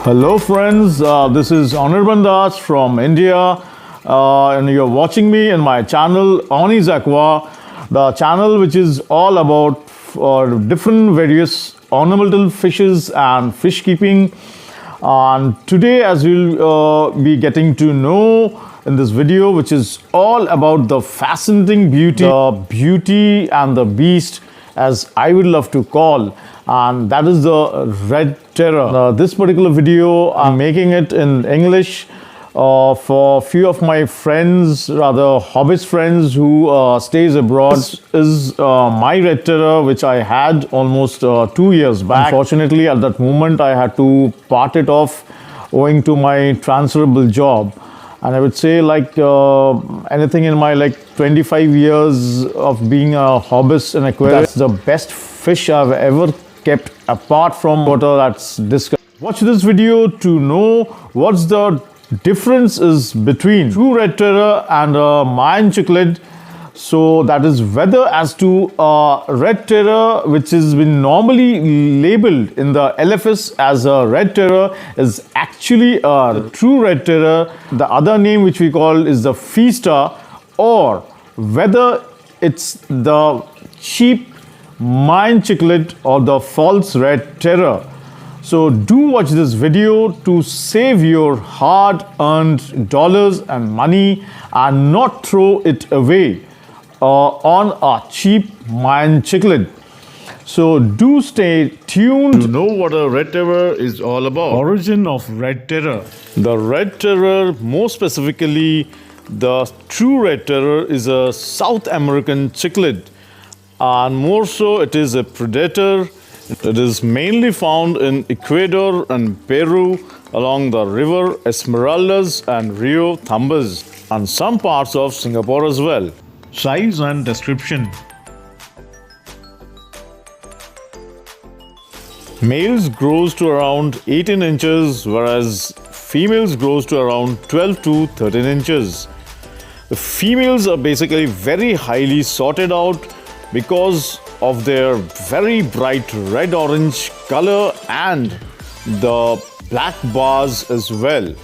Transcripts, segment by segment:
Hello friends, this is Ornamental Fishes from India and you're watching me in my channel Oni's Aqua, the channel which is all about different various ornamental fishes and fish keeping. And today, as you'll be getting to know in this video, which is all about the fascinating beauty, the beauty and the beast, as I would love to call, and that is the red terror. This particular video, I'm making it in English for a few of my friends, rather hobbyist friends who stays abroad. This is my red terror, which I had almost 2 years back. Unfortunately, at that moment, I had to part it off owing to my transferable job. And I would say, like anything in my 25 years of being a hobbyist in aquarium, that's the best fish I've ever kept apart from water. That's disgusting. Watch this video to know what's the difference is between true red terror and a Mayan cichlid. So that is whether as to red terror, which has been normally labeled in the LFS as a red terror, is actually a true red terror. The other name which we call is the Faestae, or whether it's the cheap Mayan cichlid or the false red terror. So do watch this video to save your hard-earned dollars and money and not throw it away on a cheap Mayan cichlid. So do stay tuned to know what a red terror is all about. Origin of red terror. The red terror, more specifically the true red terror, is a South American cichlid, and more so it is a predator. It is mainly found in Ecuador and Peru along the river Esmeraldas and Rio Tumbes, and some parts of Singapore as well. Size and description. Males grows to around 18 inches, whereas females grows to around 12 to 13 inches. The females are basically very highly sorted out because of their very bright red-orange color and the black bars as well.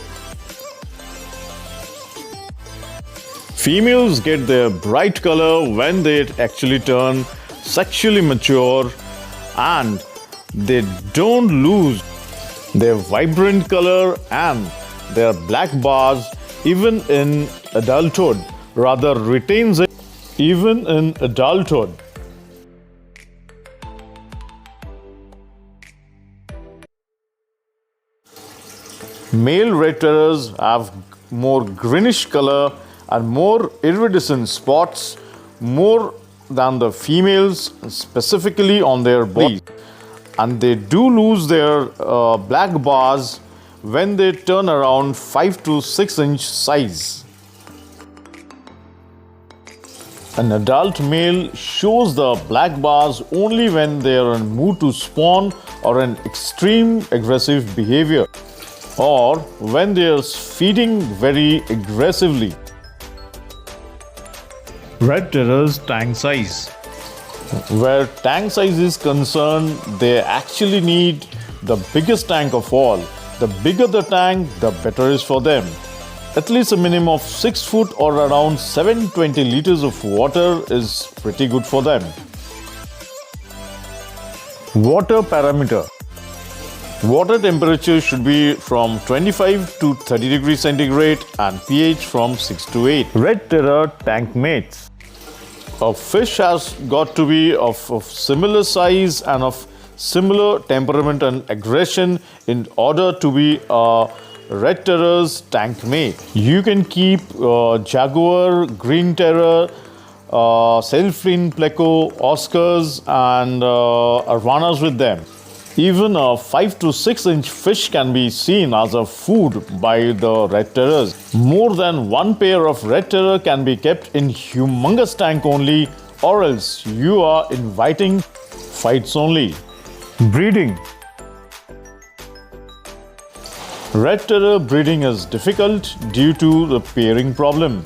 Females get their bright color when they actually turn sexually mature, and they don't lose their vibrant color and their black bars even in adulthood, rather retains it even in adulthood. Male red terrors have more greenish color and more iridescent spots more than the females, specifically on their bodies, and they do lose their black bars when they turn around 5 to 6 inch size. An adult male shows the black bars only when they are in mood to spawn or in extreme aggressive behavior, or when they are feeding very aggressively. Red terror's tank size. Where tank size is concerned, they actually need the biggest tank of all. The bigger the tank, the better is for them. At least a minimum of 6 foot or around 720 liters of water is pretty good for them. Water parameter. Water temperature should be from 25 to 30 degrees centigrade and pH from 6 to 8. Red terror tank mates. A fish has got to be of similar size and of similar temperament and aggression in order to be a red terror's tank mate. You can keep jaguar, green terror, sailfin pleco, Oscars and arvanas with them. Even a 5 to 6 inch fish can be seen as a food by the red terrors. More than one pair of red terror can be kept in humongous tank only, or else you are inviting fights only. Breeding. Red terror breeding is difficult due to the pairing problem.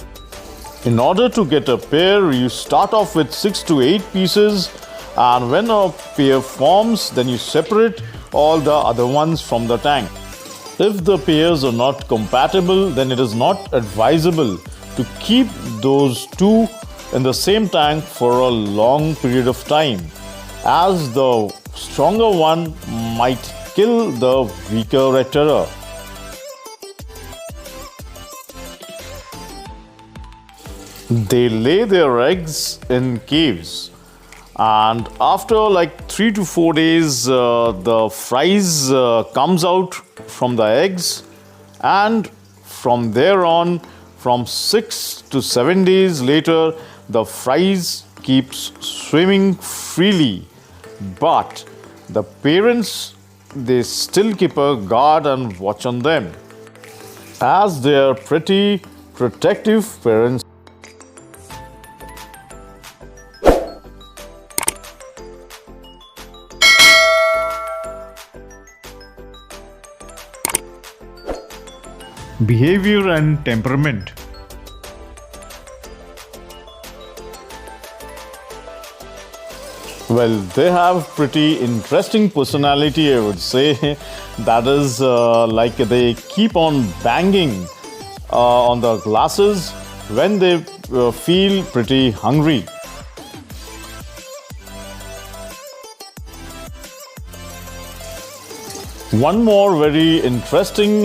In order to get a pair, you start off with 6 to 8 pieces, and when a pair forms, then you separate all the other ones from the tank. If the pairs are not compatible, then it is not advisable to keep those two in the same tank for a long period of time, as the stronger one might kill the weaker red terror. They lay their eggs in caves, and after like 3 to 4 days the fries comes out from the eggs, and from there on, from 6 to 7 days later, the fries keeps swimming freely, but the parents, they still keep a guard and watch on them, as they are pretty protective parents. Behavior and temperament. Well, they have pretty interesting personality, I would say. That is like they keep on banging on the glasses when they feel pretty hungry. One more very interesting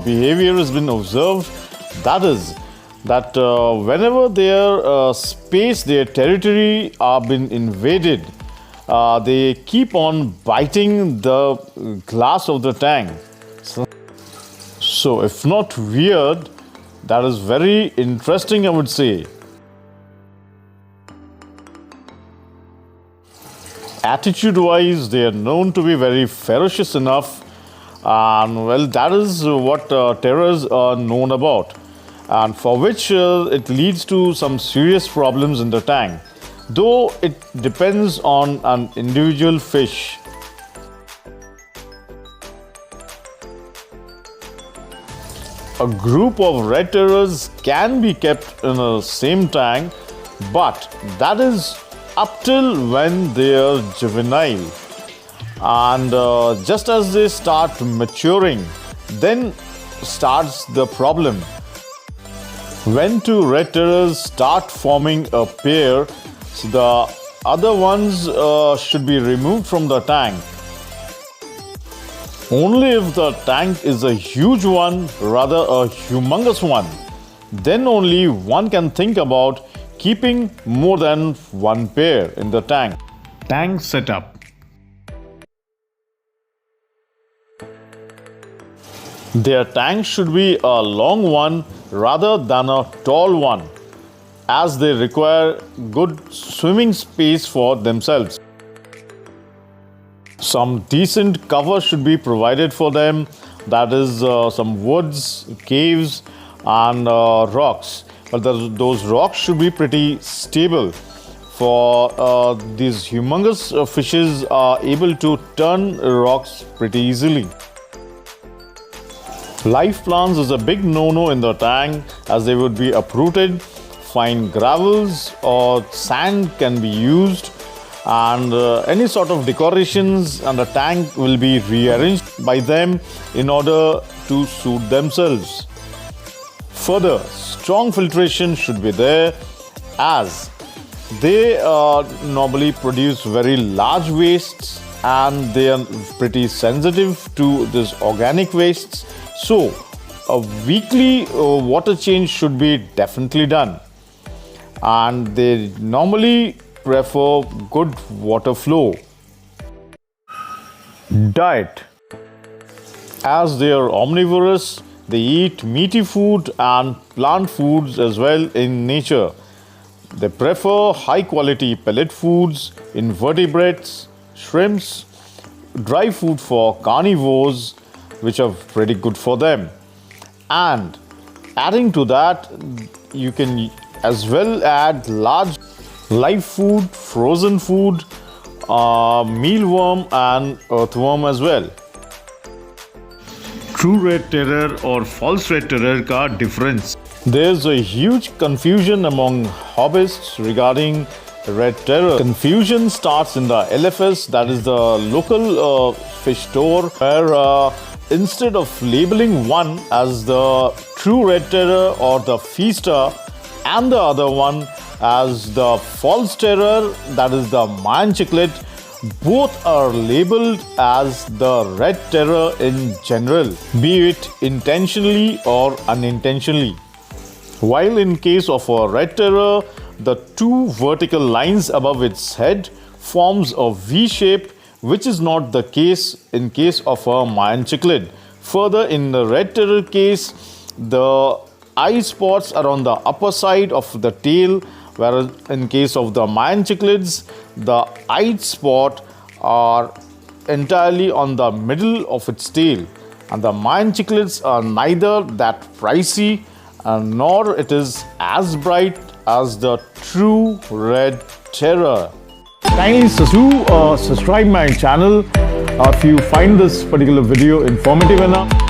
behavior has been observed. That is that whenever their space, their territory are been invaded, they keep on biting the glass of the tank. So if not weird, that is very interesting, I would say. Attitude-wise, they are known to be very ferocious enough, and well, that is what terrors are known about, and for which it leads to some serious problems in the tank, though it depends on an individual fish. A group of red terrors can be kept in the same tank, but that is up till when they are juvenile, and just as they start maturing, then starts the problem. When two red terrors start forming a pair, so the other ones should be removed from the tank. Only if the tank is a huge one, rather a humongous one, then only one can think about keeping more than one pair in the tank. Tank setup. Their tank should be a long one rather than a tall one, as they require good swimming space for themselves. Some decent cover should be provided for them, that is some woods, caves and rocks. But those rocks should be pretty stable, for these humongous fishes are able to turn rocks pretty easily. Live plants is a big no-no in the tank, as they would be uprooted. Fine gravels or sand can be used, and any sort of decorations and the tank will be rearranged by them in order to suit themselves. Further, strong filtration should be there, as they normally produce very large wastes, and they are pretty sensitive to this organic wastes. So a weekly water change should be definitely done, and they normally prefer good water flow. Diet. As they are omnivorous, they eat meaty food and plant foods as well in nature. They prefer high quality pellet foods, invertebrates, shrimps, dry food for carnivores, which are pretty good for them. And adding to that, you can as well add large live food, frozen food, mealworm and earthworm as well. True red terror or false red terror का difference. There's a huge confusion among hobbyists regarding red terror. Confusion starts in the LFS, that is the local fish store, where instead of labeling one as the true red terror or the Faestae and the other one as the false terror, that is the Mayan cichlid, both are labeled as the red terror in general, be it intentionally or unintentionally. While in case of a red terror, the two vertical lines above its head forms a V shape, which is not the case in case of a Mayan cichlid. Further, in the red terror case, the eye spots are on the upper side of the tail, whereas in case of the Mayan cichlids, the eye spot are entirely on the middle of its tail. And the Mayan cichlids are neither that pricey nor it is as bright as the true red terror. Kindly subscribe my channel if you find this particular video informative enough.